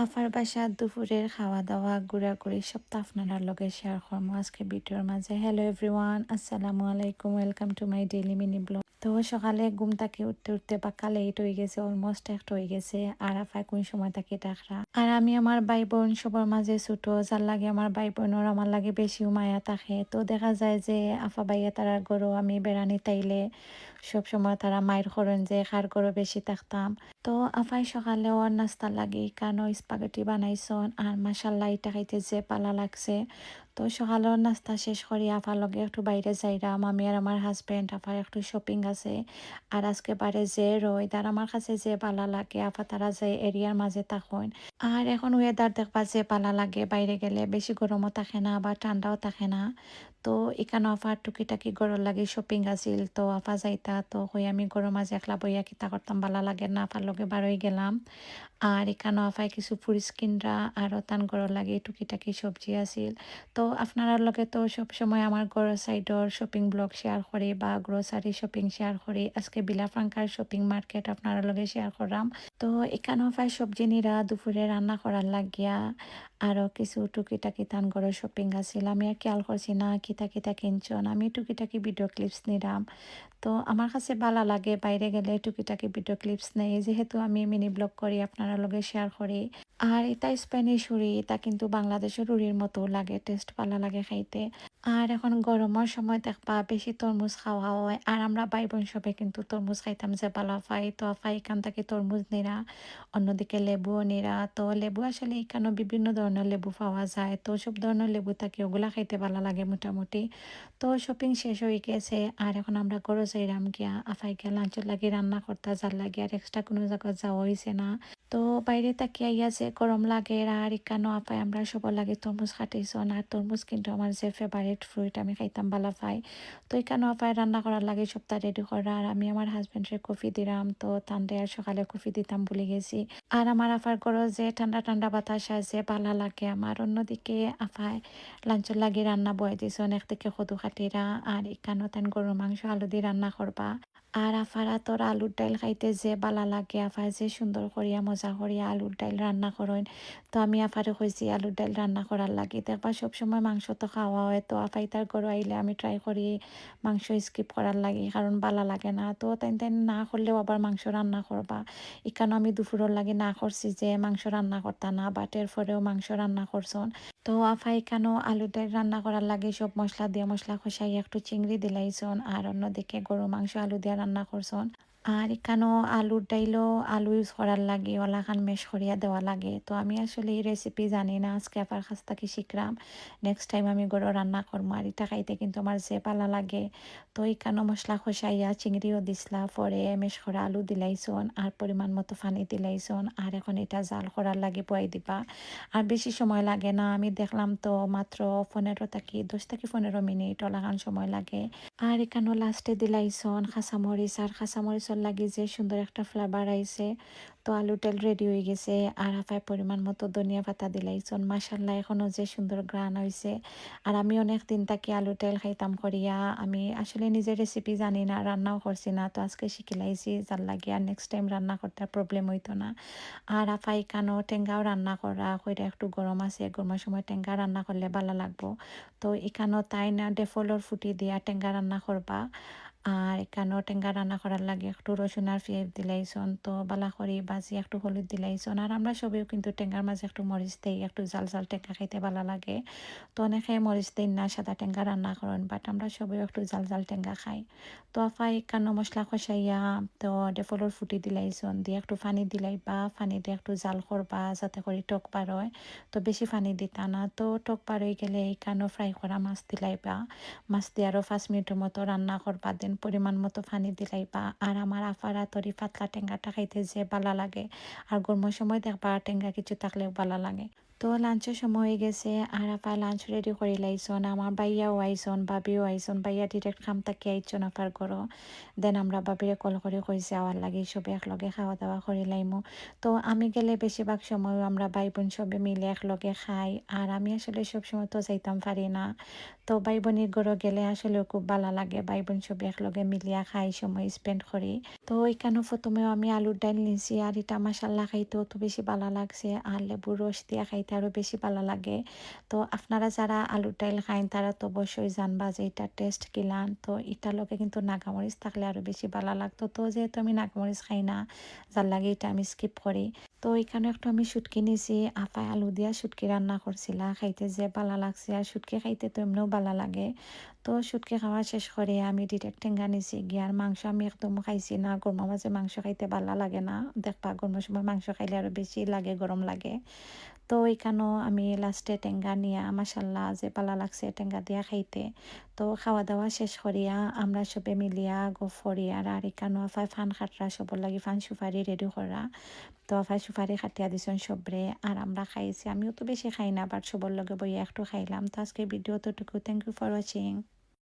আফার বাসার দুপুরের খাওয়া দাওয়া ঘোরাঘুরি সব তো আপনার লগে শেয়ার করবো আজকে ভিডিওর মাঝে। হ্যালো এভরিওয়ান, আসসালামু আলাইকুম, welcome to my daily mini blog. তো সকালে ঘুম থেকে উঠতে উঠতে পাক্কা লেট হয়ে গেছে, অলমোস্ট একটা হয়ে গেছে। আর আফায় কোন সময় তাকে ডাকরা, আর আমি আমার ভাই বোন সবার মাঝে ছোট, যার লাগে আমার ভাই বোনের আমার লাগে বেশিও মায়া থাকে। তো দেখা যায় যে আফা ভাইয়া তারার গরু আমি বেড়ানি তাইলে সব সময় তারা মায়ের করেন যে খার গরু বেশি থাকতাম। তো আফাই সকালে ওর নাস্তা লাগে কেন স্পাগেটি বানাইছন, আর মাসাল্লাহ এটা খাইতে যে পালা লাগছে। তো সকালের নাস্তা শেষ করি আফার লগে একটু বাইরে যাইরাম, আমি আর আমার হাজবেন্ড। আফার একটু শপিং আছে, আর আজকে বারে যে রই তার আমার কাছে যে পালা লাগে আফা তারা যে এরিয়ার মাঝে থাকুন। আর এখন ওয়েদার দেখবা যে পালা লাগে, বাইরে গেলে বেশি গরমও থাকে না বা ঠান্ডাও থাকে না। তো এখানে আফার টুকিটাকি গরম লাগে শপিং আছিল, তো আফা যাইতা তো হই আমি গরম মাঝে একলা বইয়া কিতা করতাম বালা লাগে না, আফার লগে বারোই গেলাম। আর এখানেও আফাই কিছু ফুরিস কিনরা আরও তান গরম লাগে টুকিটাকি সবজি আছিল। তো আপনার লগে তো সব সময় আমার গড় সাইডর শপিং ব্লগ শেয়ার করি বা গ্রোসারি শপিং শেয়ার করি। আজকে বিলাফ্রাঙ্কার শপিং মার্কেট আপনার লগে শেয়ার করলাম। তো এখানেও আফাই সবজি নিরা দুপুরে রান্না করার লাগিয়া আরও কিছু টুকিটাকি তান গড় শপিং আছিল। আমি আর খেয়াল করছি না কিতা কিতা কিনছন, আমি টুকিটাকি ভিডিও ক্লিপস নিলাম। তো আমার কাছে ভালো লাগে বাইরে গেলে টুকিটাকি ভিডিও ক্লিপস নেই, যেহেতু আমি মিনি ব্লগ করি আপনারা লগে শেয়ার করি। আর এটা স্প্যানিশ উড়ি, এটা কিন্তু বাংলাদেশের উড়ির মতো লাগে, টেস্ট ভালো লাগে খাইতে। আর এখন গরমের সময় দেখবা বেশি তরমুজ খাওয়া হয়, আর আমরা ভাই বোন সবে কিন্তু তরমুজ খাইতাম যে ভালো পাই। তো আফাই এখান থেকে তরমুজ নিরা, অন্যদিকে লেবুও নিরা। তো লেবু আসলে এখানেও বিভিন্ন ধরনের লেবু পাওয়া যায়, তো সব ধরনের লেবু থাকে, ওগুলা খাইতে ভালো লাগে মোটামুটি। তো শপিং শেষ হয়ে গেছে, আর এখন আমরা গরো যাইরাম গিয়া আফাই গিয়া লাঞ্চের লাগি রান্না করতে যার লাগে, আর এক্সট্রা কোনো জায়গায় যাওয়া হয়েছে না। তো বাইরে তাকিয়ে আইয়াছে গরম লাগে, আর ইকানো আপায় আমরা সবার লাগে তরমুজ খাটাইছন। আর তরমুজ কিন্তু আমার যে ফেভারিট ফ্রুইট, আমি খাইতাম বালা পাই। তো ইকানো আপায় রান্না করার লাগে সপ্তাহ রেডি করা, আর আমি আমার হাজবেন্ডের কফি দিলাম। তো তান্ডে আর সকালে কফি দিতাম ভুলে গেছি। আর আমার আফার গরো যে ঠান্ডা ঠান্ডা বাতাস আছে ভালো লাগে আমার। অন্যদিকে আফায় লাঞ্চের লাগি রান্না বয়ে দিছন, একদিকে কদু খাটিরা আর ইকানো তেন গরুর মাংস আলু দিয়ে রান্না করবা। আর আফারা তোর আলুর ডাইল খাইতে যে বালা লাগে, আফায় যে সুন্দর করিয়া মজা করিয়া আলুর ডাইল রান্না করেন। তো আমি আফারে কইছি আলুর ডাইল রান্না করার লাগে, দেখবা সবসময় মাংস তো খাওয়া হয়, তো আফাই তার গরু আইলে আমি ট্রাই করি মাংস স্কিপ করার লাগে, কারণ বালা লাগে না। তো তাই তাই না করলেও আবার মাংস রান্না করবা। এখানে আমি দুপুরের লাগে না করছি যে মাংস রান্না করতা না, বাটের পরেও মাংস রান্না করছন। তো আফাই কেন আলু ডাল রান্না করার লাগে সব মশলা দিয়ে মশলা কষাই একটু চিংড়ি দিলাইছন, আর অন্যদিকে গরু মাংস আলু দিয়ে রান্না করছন। আর এখানেও আলুর ডাইলও আলু ইউজ করার লাগে, ওলাখান মেশ করিয়া দেওয়া লাগে। তো আমি আসলে এই রেসিপি জানি না, আজকে আপার কাছ থেকে শিখলাম। নেক্সট টাইম আমি গরু রান্না করবো, আর এটা খাইতে কিন্তু আমার যে পালা লাগে। তো এখানেও মশলা কষাইয়া চিংড়িও দিসলা, পরে মেশ করা আলু দিলাইছন, আর পরিমাণ মতো পানি দিলাইছন। আর এখন এটা জাল করার লাগে বয়াই দিবা। আর বেশি সময় লাগে না, আমি দেখলাম তো মাত্র 10 থেকে 15 মিনিট ওলাখান সময় লাগে। আর এখানেও লাস্টে দিলাইছন কাঁচামরিচ, আর কাঁচামরিচর লাগি যে সুন্দর একটা ফ্লেভার আইছে। তো আলু তেল রেডি হয়ে গেছে, আর হাফায় পরিমাণ মতো ধনিয়া পাতা দিলাইছন। মাসাল্লাহ এখনও যে সুন্দর গ্রান হয়েছে। আর আমি অনেক দিন তাকে আলু তেল খাইতাম করিয়া, আমি আসলে নিজের রেসিপি জানি না, রান্নাও করছি না, তো আজকে শিখে লাইছি যার লাগে আর নেক্সট টাইম রান্না করতে প্রবলেম হইতো না। আর আফাই কানো টেঙ্গাও রান্না করা কইরা একটু গরম আছে, গরমের সময় টেঙ্গা রান্না করলে ভালো লাগবো। তো এখানেও তাই না ডেফলর ফুটি দিয়া টেঙ্গা রান্না করবা। আর এখানেও টেঙ্গা রান্না করার লাগে একটু রসুন আর পেঁয়াজ দিলাইছন, তো বালা করি বাজি একটু হলুদ দিলাইছন। আর আমরা সবেও কিন্তু টেঙ্গার মাঝে একটু মরিচ দেই, একটু জাল জাল টেঙ্গা খাইতে ভালো লাগে। তো অনেকে মরিচ দেন না, সাদা টেঙ্গা রান্না করেন, বাট আমরা সবাই একটু জাল জাল টেঙ্গা খাই। তো আফাই কানো মশলা কষাইয়া তো ডেফলর ফুটি দিলাইছন, দিয়ে একটু পানি দিলাইবা, পানি দিয়ে একটু জাল করবা যাতে করে টক বার হয়। তো বেশি পানি দিতা না, তো টক বার হয়ে গেলে এই কানো ফ্রাই করা মাছ দিলাইবা। মাছ দিয়ে আরও 5 মিনিটের মতো রান্না করবা, দেন পরিমাণ মতো পানি দিলাইবা। আর আমার আফারা তরি পাতলা টেঙ্গাটা খাইতে যে ভালো লাগে, আর গরমের সময় দেখবা টেঙ্গা কিছু থাকলেও ভালো লাগে। তো লাঞ্চের সময় হয়ে গেছে, আর আপায় লাঞ্চ রেডি করে লাইছন, আমার বাইয়াও আইসন বাবিও আইসন, বাইয়া ডিরেক্ট খাম তাকে আইসন আপার ঘরও। দেন আমরা বাবিরে কল করে কইছে আওয়ার লাগে সবে একলগে খাওয়া দাওয়া করে লাইমু। তো আমি গেলে বেশিরভাগ সময় আমরা ভাই বোন সবে মিলে একলগে খাই, আর আমি আসলে সব সময় তো যাইতাম পারি না। তো ভাই বোনের ঘরে গেলে আসলে খুব ভালো লাগে, ভাই বোন সবে একলগে একলগে মিলিয়া খাই সময় স্পেন্ড করি। তো এখানে প্রথমেও আমি আলুর ডাল নিয়েছি আর এটা মাসাল্লাহ খাইতেও তো বেশি ভালো লাগছে আর লেবুর রস দিয়ে খাইতে আরও বেশি ভালো লাগে। তো আপনারা যারা আলুর ডাল খাইন তারা তো অবশ্যই জানবা যে এটার টেস্ট কিলান। তো এটার লগে কিন্তু নাগামরিচ থাকলে আরও বেশি ভালো লাগতো। তো যেহেতু আমি নাগামরিচ খাই না যার লাগে এটা আমি স্কিপ করি। তো এখানে একটু আমি শুটকি নিয়েছি, আপায় আলু দিয়া শুটকি রান্না করছিলা, খাইতে যে ভালো লাগছে আর শুটকি খাইতে তো এমনিও ভালো লাগে। তো শুটকি খাওয়া শেষ করে আমি ডিরেক্ট ঠেঙ্গা নিছি গিয়ার মাংস আমি একদম খাইছি না, গরমের মাঝে মাংস খাইতে ভালো লাগে না, দেখবা গরমের সময় মাংস খাইলে আরো বেশি লাগে, গরম লাগে। তো এখানেও আমি লাস্টে টেঙ্গা নিয়া মাসাল্লাহ যে ভালো লাগছে টেঙ্গা দিয়া খাইতে। তো খাওয়া দাওয়া শেষ করিয়া আমরা সবে মিলিয়া গফরিয়া আর এখানেও আফায় ফান খাটরা সবর লাগি ফান সুপারি রেডি করা। তো আফায় সুপারি খাটিয়া দিছেন সবরে আর আমরা খাইছি, আমিও তো বেশি খাই না বাট সবর লগে বইয়া একটু খাইলাম। তো আজকে ভিডিও তোটুকু, থ্যাংক ইউ ফর ওয়াচিং।